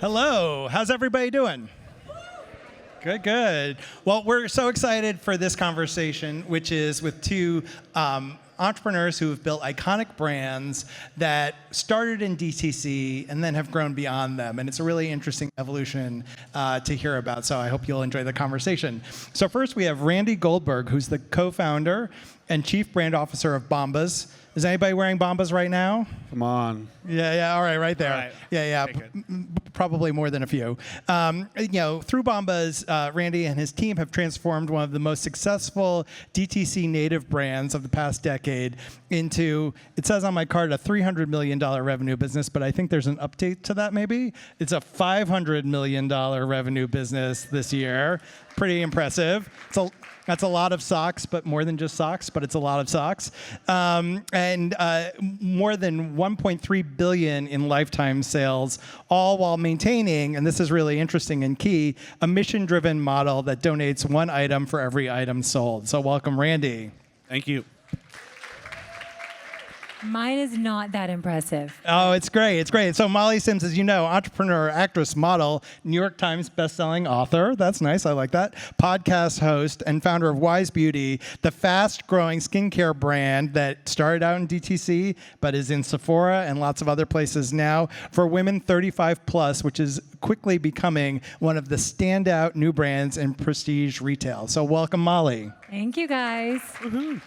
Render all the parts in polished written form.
Hello, how's everybody doing? Good, good. Well, we're so excited for this conversation, which is with two entrepreneurs who have built iconic brands that started in DTC and then have grown beyond them. And it's a really interesting evolution to hear about. So I hope you'll enjoy the conversation. So first we have Randy Goldberg, who's the co-founder and chief brand officer of Bombas. Is anybody wearing Bombas right now? Come on. Yeah, all right there. All right. Yeah, probably more than a few. Through Bombas, Randy and his team have transformed one of the most successful DTC native brands of the past decade into, it says on my card, a $300 million revenue business, but I think there's an update to that maybe. It's a $500 million revenue business this year. Pretty impressive. That's a lot of socks, but more than just socks, but it's a lot of socks. And more than 1.3 billion in lifetime sales, all while maintaining, and this is really interesting and key, a mission-driven model that donates one item for every item sold. So welcome, Randy. Thank you. Mine is not that impressive. Oh, it's great. It's great. So Molly Sims, as you know, entrepreneur, actress, model, New York Times bestselling author. That's nice. I like that. Podcast host and founder of YSE Beauty, the fast-growing skincare brand that started out in DTC but is in Sephora and lots of other places now for women 35 plus, which is quickly becoming one of the standout new brands in prestige retail. So welcome, Molly. Thank you, guys. Woohoo.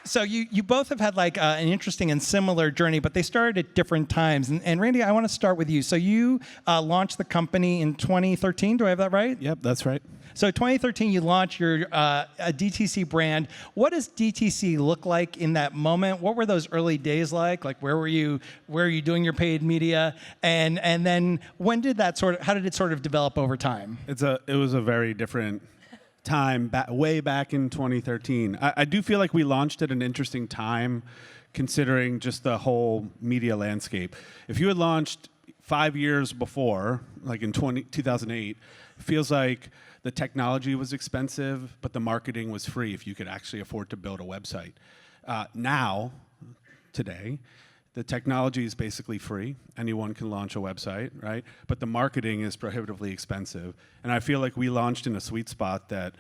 So you both have had like an interesting and similar journey, but they started at different times. And Randy, I want to start with you. So you launched the company in 2013. Do I have that right? Yep, that's right. So 2013, you launched your a DTC brand. What does DTC look like in that moment? What were those early days like? Like where were you doing your paid media? And then when did that how did it sort of develop over time? It was a very different time, way back in 2013. I do feel like we launched at an interesting time, considering just the whole media landscape. If you had launched 5 years before, like in 2008, it feels like the technology was expensive, but the marketing was free if you could actually afford to build a website. Today, the technology is basically free. Anyone can launch a website, right? But the marketing is prohibitively expensive. And I feel like we launched in a sweet spot that,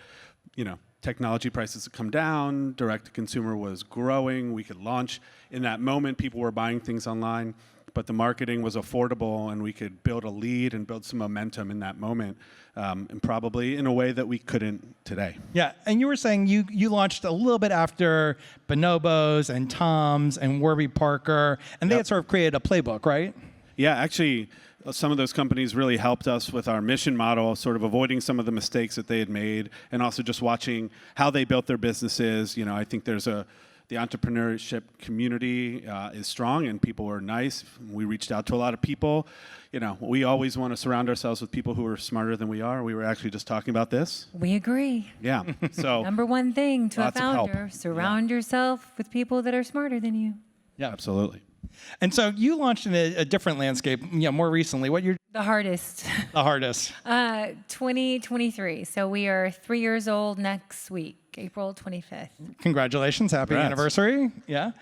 technology prices had come down, direct-to-consumer was growing, we could launch. In that moment, people were buying things online, but the marketing was affordable and we could build a lead and build some momentum in that moment, and probably in a way that we couldn't today. Yeah, and you were saying you launched a little bit after Bonobos and Tom's and Warby Parker, and they had sort of created a playbook, right? Yeah, actually, some of those companies really helped us with our mission model, sort of avoiding some of the mistakes that they had made, and also just watching how they built their businesses. I think the entrepreneurship community is strong and people are nice. We reached out to a lot of people. We always want to surround ourselves with people who are smarter than we are. We were actually just talking about this. We agree. Yeah. So Number one thing to a lots of founder, help. surround yourself with people that are smarter than you. Yeah, absolutely. And so you launched in a different landscape, more recently. The hardest. The hardest. 2023. So we are 3 years old next week, April 25th. Congratulations. Happy Congrats. anniversary. Yeah.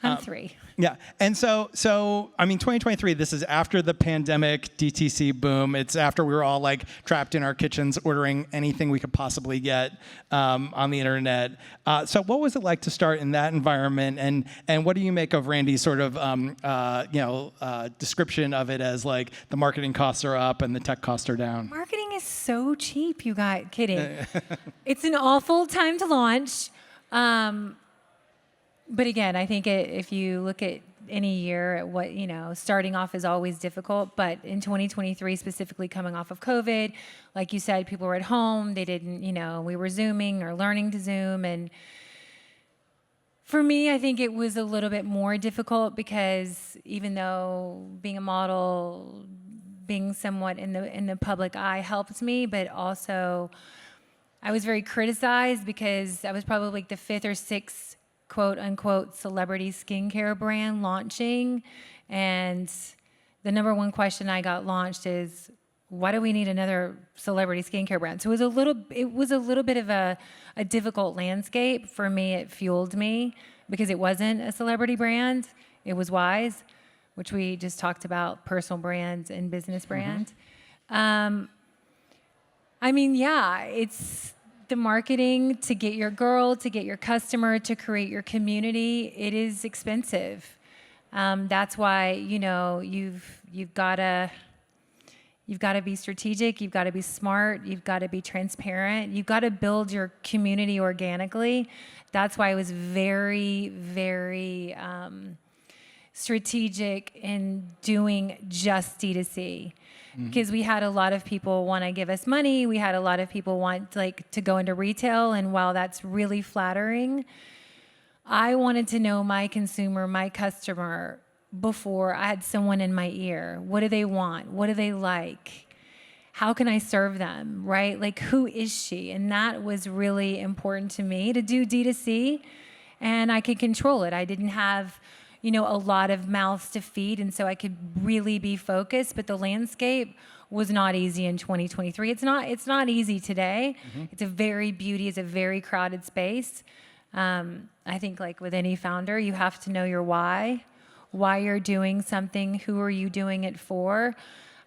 I'm 3. Yeah. And so 2023, this is after the pandemic DTC boom. It's after we were all like trapped in our kitchens ordering anything we could possibly get on the internet. So what was it like to start in that environment? And what do you make of Randy's sort of description of it as like the marketing costs are up and the tech costs are down? Marketing is so cheap, you guys. Kidding. It's an awful time to launch. But again, I think if you look at any year at what, starting off is always difficult. But in 2023, specifically coming off of COVID, like you said, people were at home. They didn't, we were Zooming or learning to Zoom. And for me, I think it was a little bit more difficult because even though being a model, being somewhat in the public eye helped me, but also I was very criticized because I was probably like the 5th or 6th quote unquote celebrity skincare brand launching, and the number one question I got launched is, why do we need another celebrity skincare brand? So it was a little bit of a difficult landscape for me. It fueled me because it wasn't a celebrity brand. It was Wise. which we just talked about, personal brands and business brands. I mean, yeah, it's the marketing to get your girl, to get your customer, to create your community. It is expensive. That's why, you know, you've got to be strategic. You've got to be smart. You've got to be transparent. You've got to build your community organically. That's why I was very, very strategic in doing just D2C. Because we had a lot of people want to give us money. We had a lot of people want to go into retail. And while that's really flattering, I wanted to know my consumer, my customer, before I had someone in my ear. What do they want? What do they like? How can I serve them, right? Like, who is she? And that was really important to me to do D2C, and I could control it. I didn't have, you know, a lot of mouths to feed, and so I could really be focused. But the landscape was not easy in 2023. It's not easy today. It's a very crowded space. I think, like with any founder, you have to know your why you're doing something, who are you doing it for.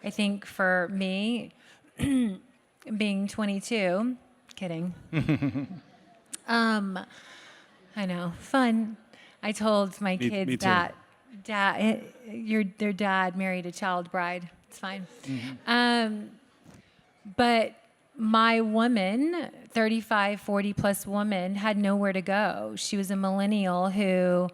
I think for me, being 22, kidding. I know, fun. I told my kids me too. that their dad married a child bride. It's fine. But my woman, 35, 40 plus woman, had nowhere to go. She was a millennial who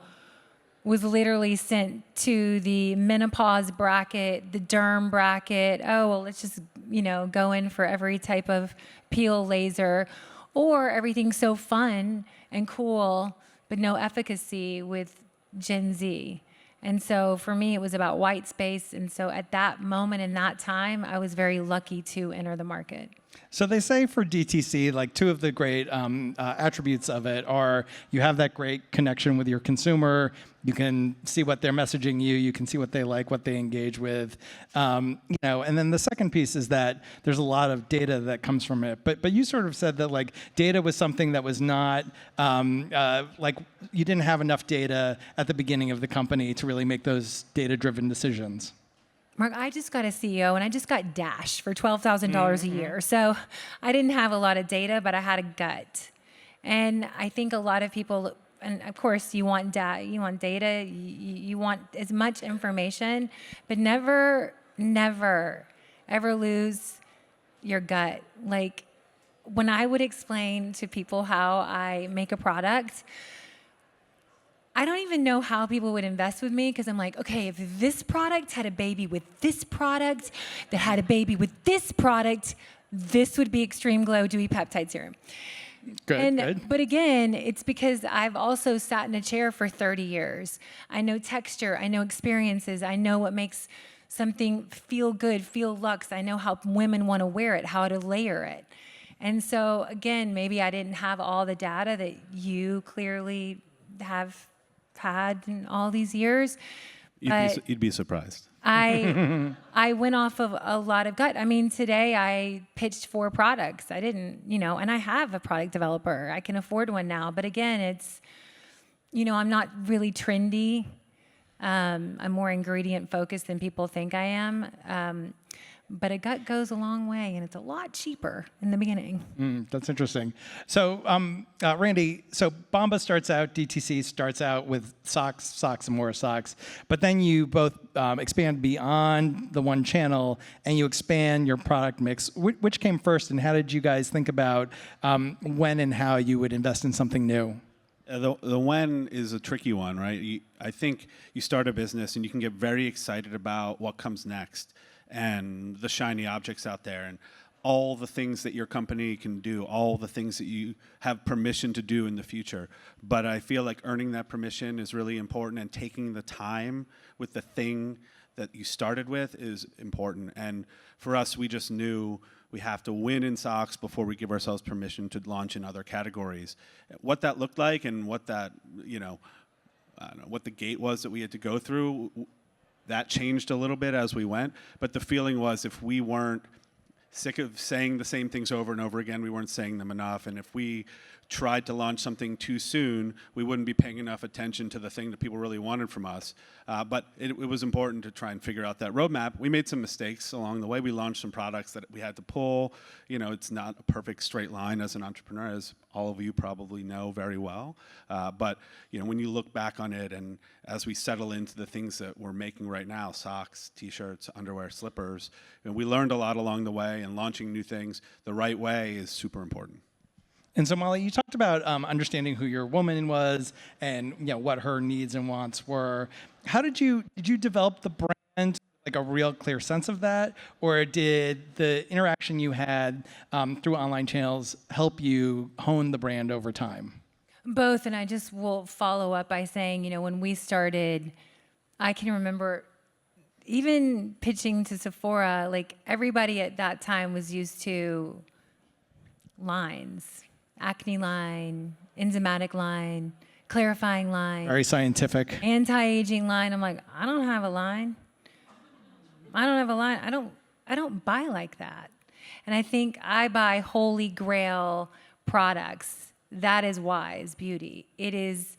was literally sent to the menopause bracket, the derm bracket. Oh, well, let's just, you know, go in for every type of peel laser, or everything's so fun and cool, but no efficacy with Gen Z. And so for me, it was about white space. And so at that moment in that time, I was very lucky to enter the market. So they say for DTC, like two of the great attributes of it are you have that great connection with your consumer. You can see what they're messaging you. You can see what they like, what they engage with. You know, and then the second piece is that there's a lot of data that comes from it. But you sort of said that like data was something that was not like you didn't have enough data at the beginning of the company to really make those data-driven decisions. Mark, I just got a CEO and I just got Dash for $12,000 a year. So I didn't have a lot of data, but I had a gut. And I think a lot of people, and of course you want data, you want as much information, but never, ever lose your gut. Like when I would explain to people how I make a product, I don't even know how people would invest with me because I'm like, okay, if this product had a baby with this product that had a baby with this product, this would be Extreme Glow Dewy Peptide Serum. Good. But again, it's because I've also sat in a chair for 30 years. I know texture, I know experiences, I know what makes something feel good, feel luxe. I know how women want to wear it, how to layer it. And so again, maybe I didn't have all the data that you clearly have had in all these years. You'd be surprised. I went off of a lot of gut. I mean, today I pitched 4 products. I didn't, you know, and I have a product developer. I can afford one now. But again, it's, you know, I'm not really trendy. I'm more ingredient focused than people think I am. But a gut goes a long way, and it's a lot cheaper in the beginning. That's interesting. So, Randy, so Bombas DTC starts out with socks, and more socks. But then you both expand beyond the one channel, and you expand your product mix. Which came first, and how did you guys think about when and how you would invest in something new? The when is a tricky one, right? I think you start a business, and you can get very excited about what comes next, and the shiny objects out there, and all the things that your company can do, all the things that you have permission to do in the future. But I feel like earning that permission is really important, and taking the time with the thing that you started with is important. And for us, we just knew we have to win in socks before we give ourselves permission to launch in other categories. What that looked like and what that, you know, I don't know, what the gate was that we had to go through, that changed a little bit as we went, but the feeling was if we weren't sick of saying the same things over and over again. We weren't saying them enough. And if we tried to launch something too soon, we wouldn't be paying enough attention to the thing that people really wanted from us. But it was important to try and figure out that roadmap. We made some mistakes along the way. We launched some products that we had to pull. You know, it's not a perfect straight line as an entrepreneur, as all of you probably know very well. But you know, when you look back on it, and as we settle into the things that we're making right now, socks, t-shirts, underwear, slippers, and we learned a lot along the way, and launching new things the right way is super important. And so, Molly, you talked about understanding who your woman was and what her needs and wants were. How did you develop the brand, like a real clear sense of that, or did the interaction you had through online channels help you hone the brand over time? Both, and I just will follow up by saying, when we started, I can remember even pitching to Sephora, like everybody at that time was used to lines. Acne line, enzymatic line, clarifying line. Very scientific. Anti-aging line. I'm like, I don't have a line. I don't have a line. I don't buy like that. And I think I buy holy grail products. That is YSE Beauty. It is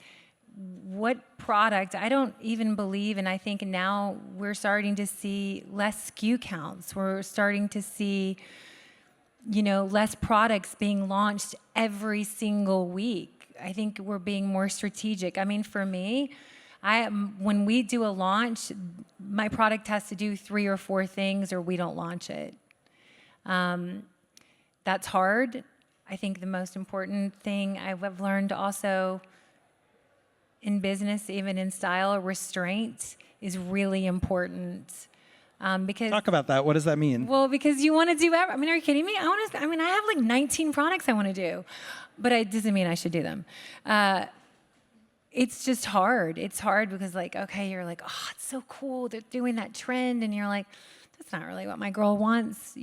what product, I don't even believe, and I think now we're starting to see less SKU counts. We're starting to see less products being launched every single week. I think we're being more strategic. I mean, for me, when we do a launch, my product has to do 3 or 4 things or we don't launch it. That's hard. I think the most important thing I've learned also in business, even in style, restraint is really important. Because Talk about that. What does that mean? Well, because you want to do are you kidding me? I have like 19 products I want to do, but it doesn't mean I should do them. It's just hard. It's hard because you're like, oh, it's so cool. They're doing that trend. And you're like, that's not really what my girl wants,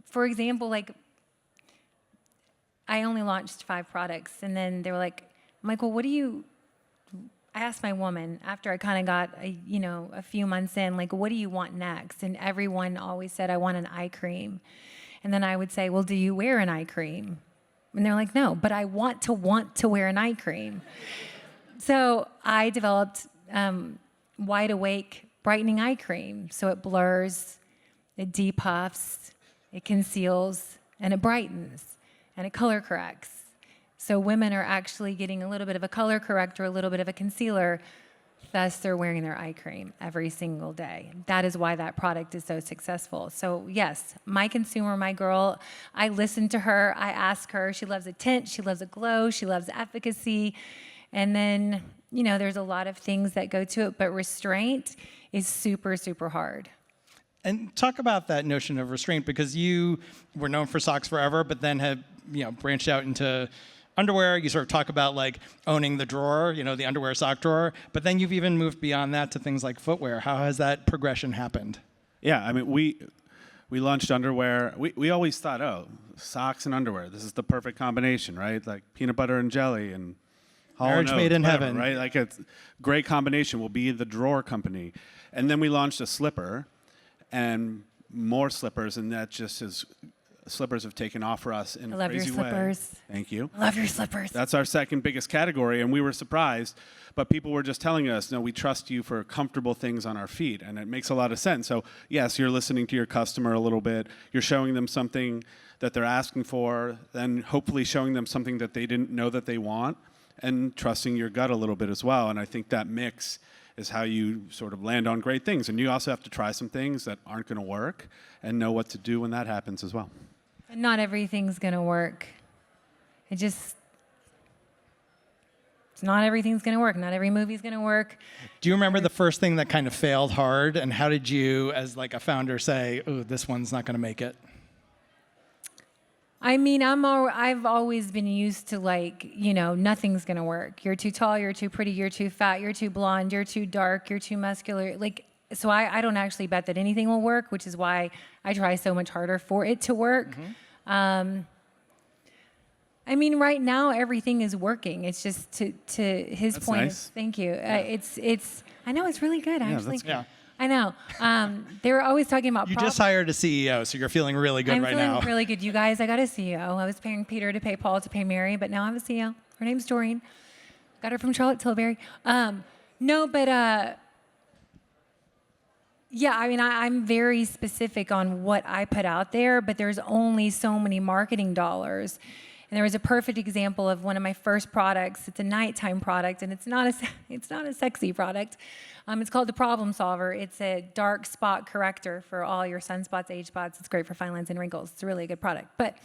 For example, I only launched 5 products and then they were like, Michael, I asked my woman after I kind of got a few months in, what do you want next? And everyone always said, I want an eye cream. And then I would say, well, do you wear an eye cream? And they're like, no, but I want to wear an eye cream. So I developed Wide Awake brightening eye cream. So it blurs, it depuffs, it conceals, and it brightens, and it color corrects. So women are actually getting a little bit of a color corrector, a little bit of a concealer, thus they're wearing their eye cream every single day. That is why that product is so successful. So yes, my consumer, my girl, I listen to her, I ask her, she loves a tint, she loves a glow, she loves efficacy. And then, there's a lot of things that go to it, but restraint is super, super hard. And talk about that notion of restraint, because you were known for socks forever, but then have branched out into underwear. You sort of talk about owning the drawer, the underwear sock drawer, but then you've even moved beyond that to things like footwear. How has that progression happened? Yeah, I mean, we launched underwear. We always thought, oh, socks and underwear, this is the perfect combination, right? Like peanut butter and jelly and marriage made in heaven, right? Like it's a great combination. We'll be the drawer company. And then we launched a slipper and more slippers, and that just is slippers have taken off for us in a crazy way. I love your slippers. Thank you. I love your slippers. That's our second biggest category, and we were surprised. But people were just telling us, no, we trust you for comfortable things on our feet, and it makes a lot of sense. So yes, you're listening to your customer a little bit. You're showing them something that they're asking for, then hopefully showing them something that they didn't know that they want, and trusting your gut a little bit as well. And I think that mix is how you sort of land on great things. And you also have to try some things that aren't going to work and know what to do when that happens as well. Not everything's going to work. Not everything's going to work. Not every movie's going to work. Do you remember the first thing that kind of failed hard, and how did you, as a founder, say, "Oh, this one's not going to make it"? I mean, I've always been used to nothing's going to work. You're too tall, you're too pretty, you're too fat, you're too blonde, you're too dark, you're too muscular. So I don't actually bet that anything will work, which is why I try so much harder for it to work. Mm-hmm. I mean, right now everything is working. It's just to his That's point. nice. Thank you. Yeah. I know it's really good actually. Yeah. I know. They were always talking about You just hired a CEO, so you're feeling really good I'm right feeling now. really good. You guys, I got a CEO. I was paying Peter to pay Paul to pay Mary, but now I have a CEO. Her name's Doreen. Got her from Charlotte Tilbury. No, but yeah, I mean, I'm very specific on what I put out there, but there's only so many marketing dollars. And there was a perfect example of one of my first products. It's a nighttime product, and it's not a sexy product. It's called the Problem Solver. It's a dark spot corrector for all your sunspots, age spots. It's great for fine lines and wrinkles. It's a really good product, but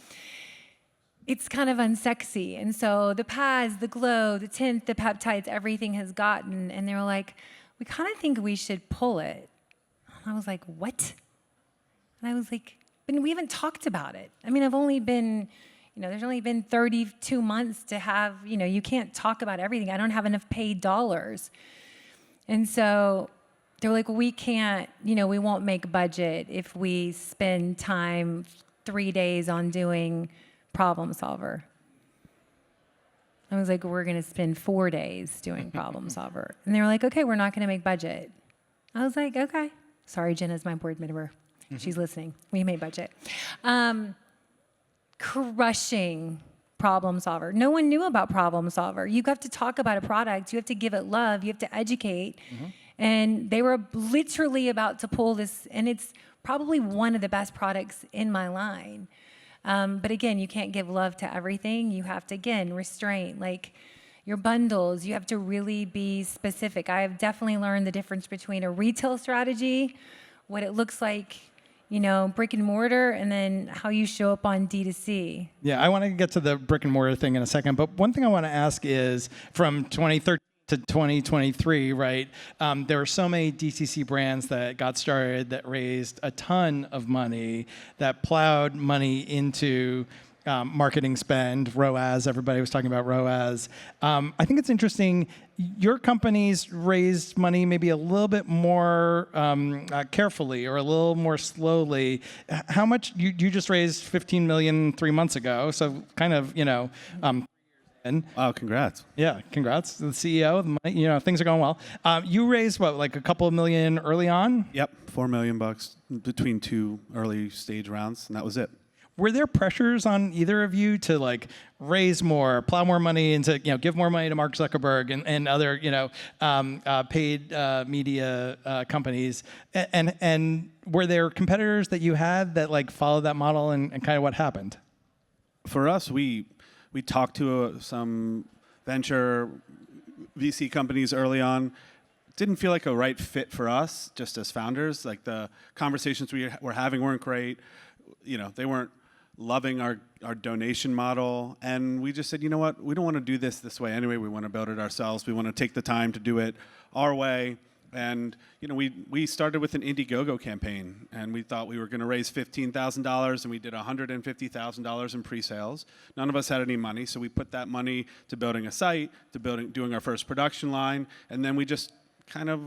it's kind of unsexy. And so the pads, the glow, the tint, the peptides, everything has gotten, and they were like, we kind of think we should pull it. And I was like, what? And I was like, but we haven't talked about it. I mean, there's only been 32 months to have, you can't talk about everything. I don't have enough paid dollars. And so they were like, well, we can't, we won't make budget if we spend time 3 days on doing Problem Solver. I was like, we're going to spend 4 days doing Problem Solver. And they were like, okay, we're not going to make budget. I was like, okay. Sorry, Jenna's my board member. She's listening. We made budget. Crushing Problem Solver. No one knew about Problem Solver. You have to talk about a product. You have to give it love. You have to educate. And they were literally about to pull this, and it's probably one of the best products in my line. But again, you can't give love to everything. You have to, again, restrain. Like your bundles, you have to really be specific. I have definitely learned the difference between a retail strategy, what it looks like, brick and mortar, and then how you show up on D2C. Yeah, I want to get to the brick and mortar thing in a second, but one thing I want to ask is from 2013 to 2023, right? There were so many DTC brands that got started that raised a ton of money, that plowed money into marketing spend, ROAS. Everybody was talking about ROAS. I think it's interesting. Your companies raised money maybe a little bit more carefully or a little more slowly. How much? You just raised $15 million 3 months ago, so kind of Wow, congrats. Yeah, congrats to the CEO. The money, things are going well. You raised what, like a couple of million early on? Yep, $4 million between 2 early stage rounds, and that was it. Were there pressures on either of you to raise more, plow more money into, give more money to Mark Zuckerberg and other, paid media companies? And were there competitors that you had that followed that model and kind of what happened? For us, we talked to some venture VC companies early on. Didn't feel like a right fit for us, just as founders. Like the conversations we were having weren't great. They weren't loving our donation model, and we just said, you know what, we don't want to do this way anyway. We want to build it ourselves. We want to take the time to do it our way. And we started with an Indiegogo campaign, and we thought we were going to raise $15,000, and we did $150,000 in pre-sales. None of us had any money, so we put that money to building a site, to doing our first production line, and then we just kind of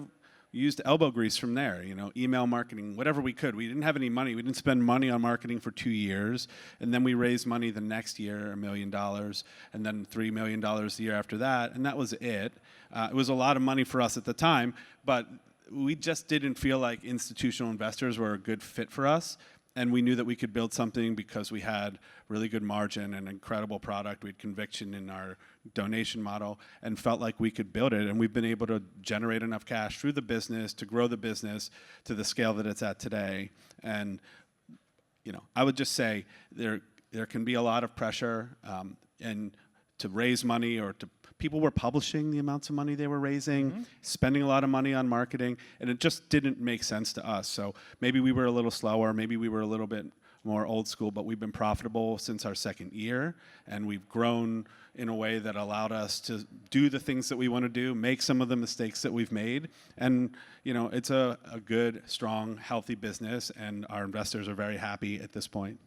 used elbow grease from there, email marketing, whatever we could. We didn't have any money. We didn't spend money on marketing for 2 years. And then we raised money the next year, $1 million, and then $3 million the year after that. And that was it. It was a lot of money for us at the time, but we just didn't feel like institutional investors were a good fit for us. And we knew that we could build something because we had really good margin and incredible product. We had conviction in our donation model and felt like we could build it. And we've been able to generate enough cash through the business to grow the business to the scale that it's at today. And I would just say there can be a lot of pressure and to raise money or to people were publishing the amounts of money they were raising, spending a lot of money on marketing, and it just didn't make sense to us. So maybe we were a little slower, maybe we were a little bit more old school, but we've been profitable since our second year, and we've grown in a way that allowed us to do the things that we want to do, make some of the mistakes that we've made, and it's a good, strong, healthy business, and our investors are very happy at this point.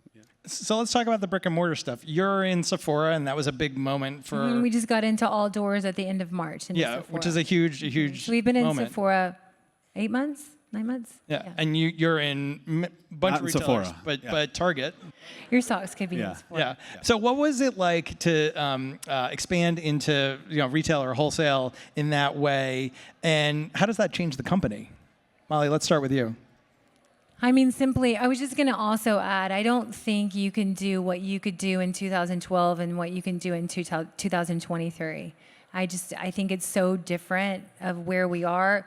So let's talk about the brick and mortar stuff. You're in Sephora, and that was a big moment for. We just got into all doors at the end of March. Yeah, which is a huge. So we've been in moment. Sephora 8 months, 9 months. Yeah, and you're in a bunch of retailers, Sephora. but Target. Your socks could be in Sephora. Yeah. So what was it like to expand into retail or wholesale in that way, and how does that change the company? Molly, let's start with you. I mean, simply, I was just going to also add, I don't think you can do what you could do in 2012 and what you can do in 2023. I think it's so different of where we are.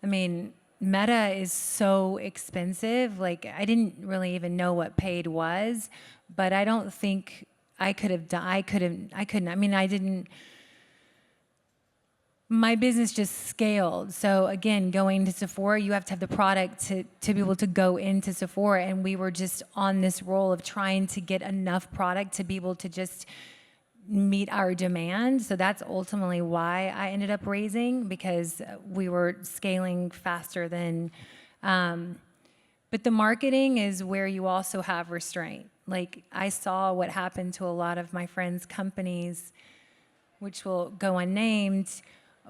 I mean, Meta is so expensive. Like, I didn't really even know what paid was, but I don't think I could have done, I couldn't, I mean, I didn't, my business just scaled. So again, going to Sephora, you have to have the product to be able to go into Sephora. And we were just on this roll of trying to get enough product to be able to just meet our demand. So that's ultimately why I ended up raising, because we were scaling faster than, but the marketing is where you also have restraint. Like, I saw what happened to a lot of my friends' companies, which will go unnamed,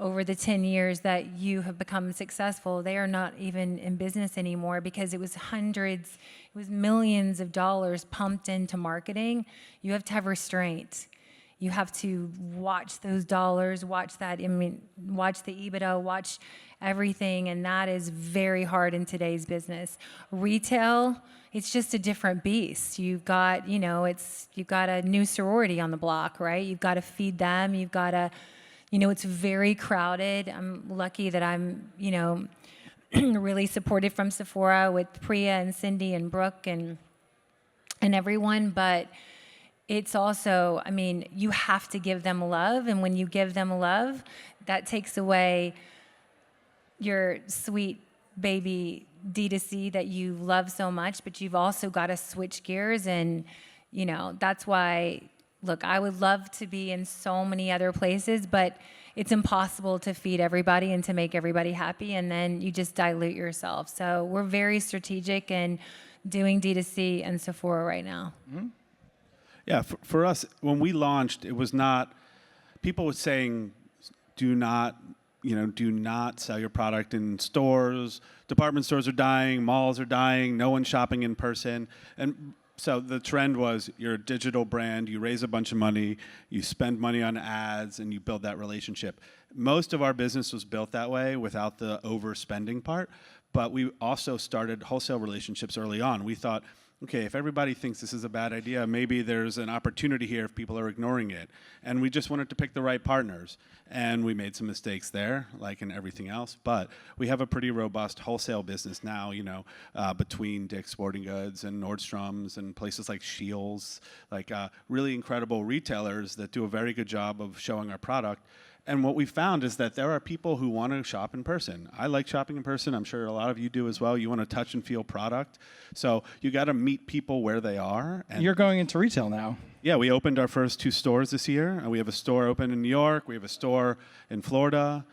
over the 10 years that you have become successful. They are not even in business anymore because it was hundreds, it was millions of dollars pumped into marketing. You have to have restraint. You have to watch those dollars, watch that, I mean, watch the EBITDA, watch everything, and that is very hard in today's business. Retail, it's just a different beast. You've got, you've got a new sorority on the block, right? You've got to feed them, you've got to, it's very crowded. I'm lucky that I'm, really supported from Sephora with Priya and Cindy and Brooke and everyone, but it's also, I mean, you have to give them love, and when you give them love, that takes away your sweet baby DTC that you love so much, but you've also got to switch gears, and, that's why, look, I would love to be in so many other places, but it's impossible to feed everybody and to make everybody happy, and then you just dilute yourself. So we're very strategic in doing D2C and Sephora right now. Mm-hmm. Yeah, for us, when we launched, it was not, people were saying, do not sell your product in stores. Department stores are dying, malls are dying, no one's shopping in person. And so the trend was, you're a digital brand, you raise a bunch of money, you spend money on ads, and you build that relationship. Most of our business was built that way without the overspending part, but we also started wholesale relationships early on. We thought, okay, if everybody thinks this is a bad idea, maybe there's an opportunity here if people are ignoring it. And we just wanted to pick the right partners. And we made some mistakes there, like in everything else. But we have a pretty robust wholesale business now, between Dick's Sporting Goods and Nordstrom's and places like Scheels, like really incredible retailers that do a very good job of showing our product. And what we found is that there are people who want to shop in person. I like shopping in person. I'm sure a lot of you do as well. You want to touch and feel product. So you got to meet people where they are. And you're going into retail now. Yeah, we opened our first 2 stores this year. We have a store open in New York. We have a store in Florida.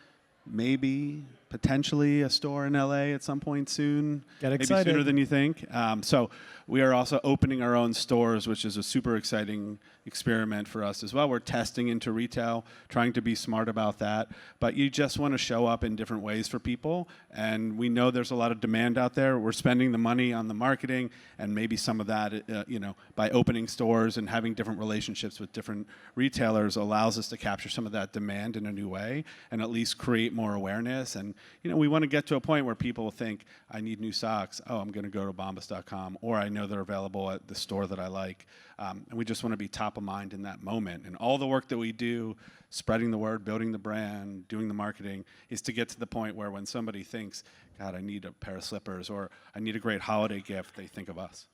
Maybe, potentially, a store in LA at some point soon. Get excited. Maybe sooner than you think. So we are also opening our own stores, which is a super exciting experiment for us as well. We're testing into retail, trying to be smart about that. But you just want to show up in different ways for people. And we know there's a lot of demand out there. We're spending the money on the marketing, and maybe some of that, by opening stores and having different relationships with different retailers allows us to capture some of that demand in a new way and at least create more awareness. And, we want to get to a point where people think, I need new socks. Oh, I'm going to go to bombas.com, or I know they're available at the store that I like. And we just want to be top of mind in that moment. And all the work that we do, spreading the word, building the brand, doing the marketing, is to get to the point where when somebody thinks, God, I need a pair of slippers, or I need a great holiday gift, they think of us.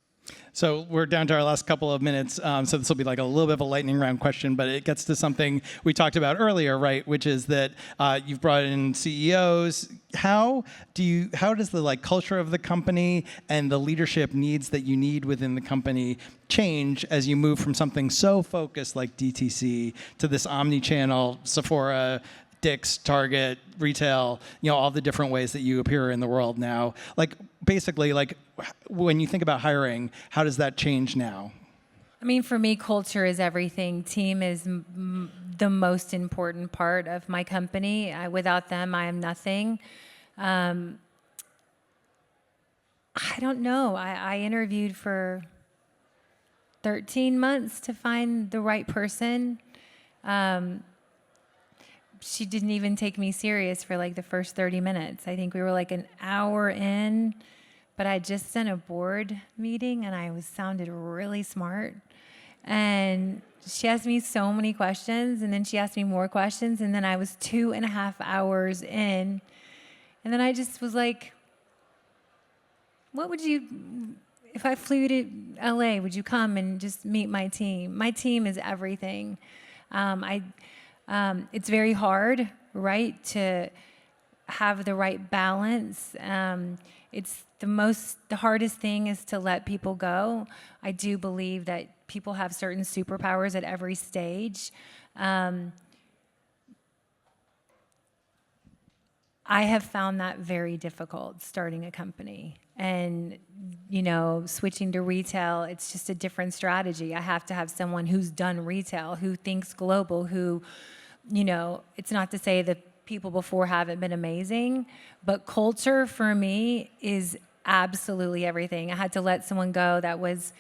So we're down to our last couple of minutes. So this will be like a little bit of a lightning round question, but it gets to something we talked about earlier, right? Which is that you've brought in CEOs. How does the culture of the company and the leadership needs that you need within the company change as you move from something so focused like DTC to this omnichannel, Sephora, Dick's, Target, retail, all the different ways that you appear in the world now? Basically, when you think about hiring, how does that change now? I mean, for me, culture is everything. Team is the most important part of my company. Without them, I am nothing. I don't know. I interviewed for 13 months to find the right person. she didn't even take me serious for like the first 30 minutes. I think we were like an hour in, but I just done a board meeting and I sounded really smart. And she asked me so many questions, and then she asked me more questions, and then I was 2.5 hours in. And then I just was like, if I flew to LA, would you come and just meet my team? My team is everything. It's very hard, right, to have the right balance. It's the hardest thing is to let people go. I do believe that people have certain superpowers at every stage. I have found that very difficult starting a company. And, switching to retail, it's just a different strategy. I have to have someone who's done retail, who thinks global, who, it's not to say the people before haven't been amazing, but culture for me is absolutely everything. I had to let someone go that was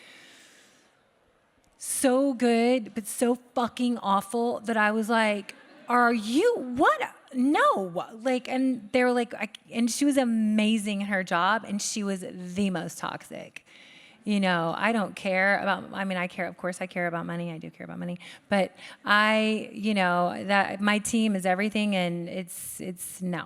so good, but so fucking awful that I was like, are you, what? No, and they were like, and she was amazing at her job, and she was the most toxic. I don't care about, of course I care about money. I do care about money, but that my team is everything, and it's no.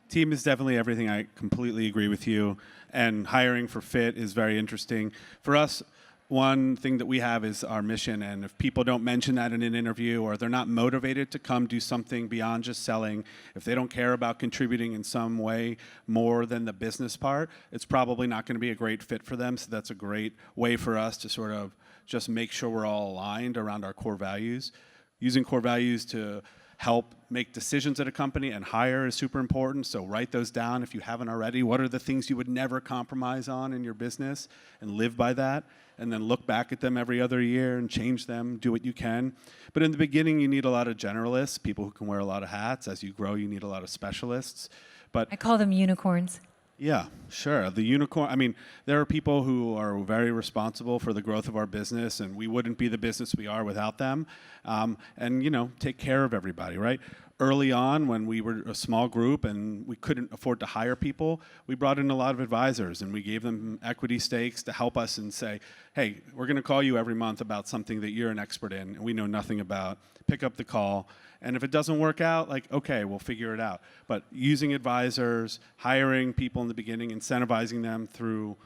Team is definitely everything. I completely agree with you. And hiring for fit is very interesting. For us, one thing that we have is our mission, and if people don't mention that in an interview, or they're not motivated to come do something beyond just selling, if they don't care about contributing in some way more than the business part, it's probably not going to be a great fit for them. So that's a great way for us to sort of just make sure we're all aligned around our core values. Using core values to help make decisions at a company and hire is super important. So write those down if you haven't already. What are the things you would never compromise on in your business, and live by that? And then look back at them every other year and change them, do what you can. But in the beginning, you need a lot of generalists, people who can wear a lot of hats. As you grow, you need a lot of specialists. But I call them unicorns. yeah, sure. The unicorn, there are people who are very responsible for the growth of our business, and we wouldn't be the business we are without them. And take care of everybody, right? Early on, when we were a small group and we couldn't afford to hire people, we brought in a lot of advisors, and we gave them equity stakes to help us and say, hey, we're going to call you every month about something that you're an expert in and we know nothing about. Pick up the call. And if it doesn't work out, okay, we'll figure it out. But using advisors, hiring people in the beginning, incentivizing them through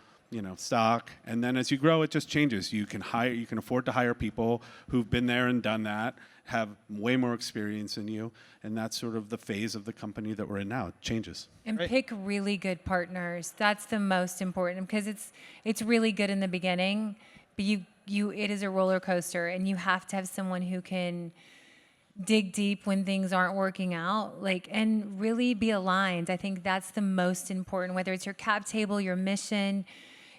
stock, and then as you grow, it just changes. You can afford to hire people who've been there and done that, have way more experience than you, and that's sort of the phase of the company that we're in now. It changes. And pick really good partners. That's the most important, because it's really good in the beginning, but it is a roller coaster, and you have to have someone who can dig deep when things aren't working out, and really be aligned. I think that's the most important, whether it's your cap table, your mission.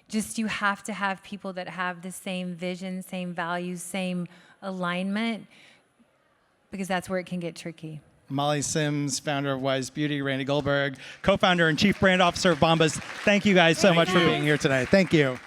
Just you have to have people that have the same vision, same values, same alignment, because that's where it can get tricky. Molly Sims, founder of YSE Beauty, Randy Goldberg, co-founder and chief brand officer of Bombas. Thank you guys so much for being here today. Thank you.